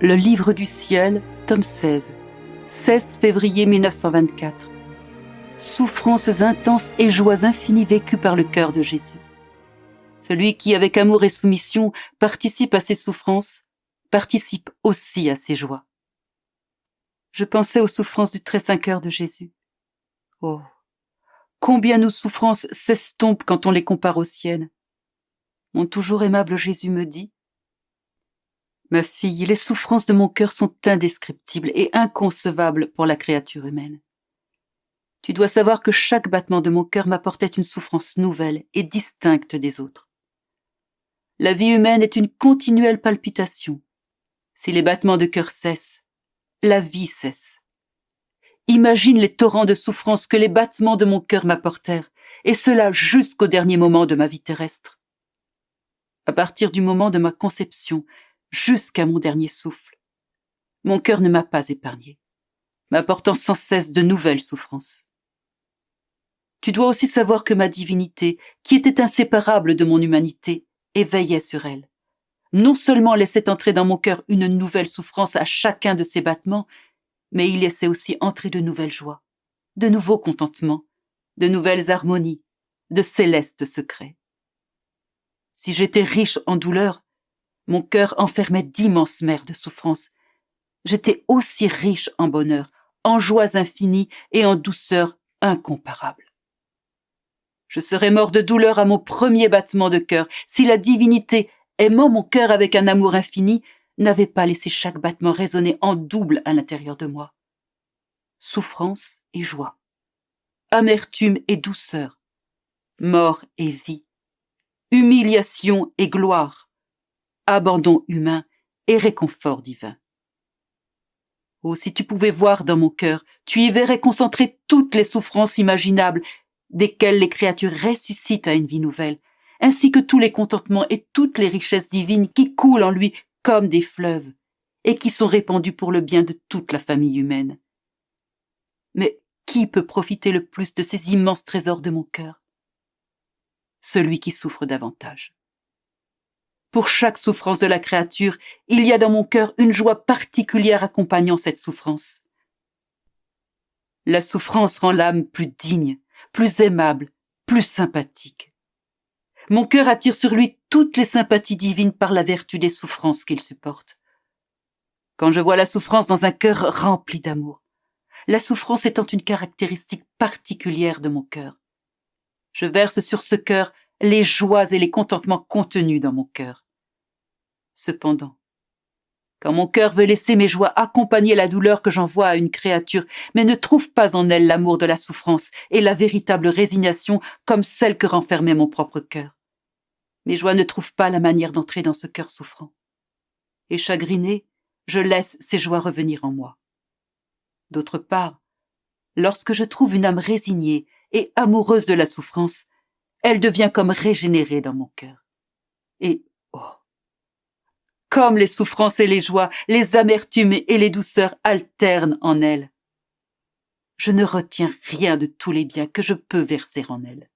Le livre du ciel, tome 16, 16 février 1924. Souffrances intenses et joies infinies vécues par le cœur de Jésus. Celui qui, avec amour et soumission, participe à ses souffrances, participe aussi à ses joies. Je pensais aux souffrances du très saint cœur de Jésus. Oh, combien nos souffrances s'estompent quand on les compare aux siennes. Mon toujours aimable Jésus me dit: ma fille, les souffrances de mon cœur sont indescriptibles et inconcevables pour la créature humaine. Tu dois savoir que chaque battement de mon cœur m'apportait une souffrance nouvelle et distincte des autres. La vie humaine est une continuelle palpitation. Si les battements de cœur cessent, la vie cesse. Imagine les torrents de souffrance que les battements de mon cœur m'apportèrent, et cela jusqu'au dernier moment de ma vie terrestre. À partir du moment de ma conception, jusqu'à mon dernier souffle, mon cœur ne m'a pas épargné, m'apportant sans cesse de nouvelles souffrances. Tu dois aussi savoir que ma divinité, qui était inséparable de mon humanité, éveillait sur elle. Non seulement laissait entrer dans mon cœur une nouvelle souffrance à chacun de ses battements, mais il laissait aussi entrer de nouvelles joies, de nouveaux contentements, de nouvelles harmonies, de célestes secrets. Si j'étais riche en douleur, mon cœur enfermait d'immenses mers de souffrance. J'étais aussi riche en bonheur, en joies infinies et en douceurs incomparables. Je serais mort de douleur à mon premier battement de cœur si la divinité, aimant mon cœur avec un amour infini, n'avait pas laissé chaque battement résonner en double à l'intérieur de moi. Souffrance et joie, amertume et douceur, mort et vie, humiliation et gloire, abandon humain et réconfort divin. Oh, si tu pouvais voir dans mon cœur, tu y verrais concentrer toutes les souffrances imaginables desquelles les créatures ressuscitent à une vie nouvelle, ainsi que tous les contentements et toutes les richesses divines qui coulent en lui comme des fleuves et qui sont répandus pour le bien de toute la famille humaine. Mais qui peut profiter le plus de ces immenses trésors de mon cœur? Celui qui souffre davantage. Pour chaque souffrance de la créature, il y a dans mon cœur une joie particulière accompagnant cette souffrance. La souffrance rend l'âme plus digne, plus aimable, plus sympathique. Mon cœur attire sur lui toutes les sympathies divines par la vertu des souffrances qu'il supporte. Quand je vois la souffrance dans un cœur rempli d'amour, la souffrance étant une caractéristique particulière de mon cœur, je verse sur ce cœur les joies et les contentements contenus dans mon cœur. Cependant, quand mon cœur veut laisser mes joies accompagner la douleur que j'envoie à une créature, mais ne trouve pas en elle l'amour de la souffrance et la véritable résignation comme celle que renfermait mon propre cœur, mes joies ne trouvent pas la manière d'entrer dans ce cœur souffrant. Et chagriné, je laisse ces joies revenir en moi. D'autre part, lorsque je trouve une âme résignée et amoureuse de la souffrance, elle devient comme régénérée dans mon cœur. Et, oh, comme les souffrances et les joies, les amertumes et les douceurs alternent en elle. Je ne retiens rien de tous les biens que je peux verser en elle.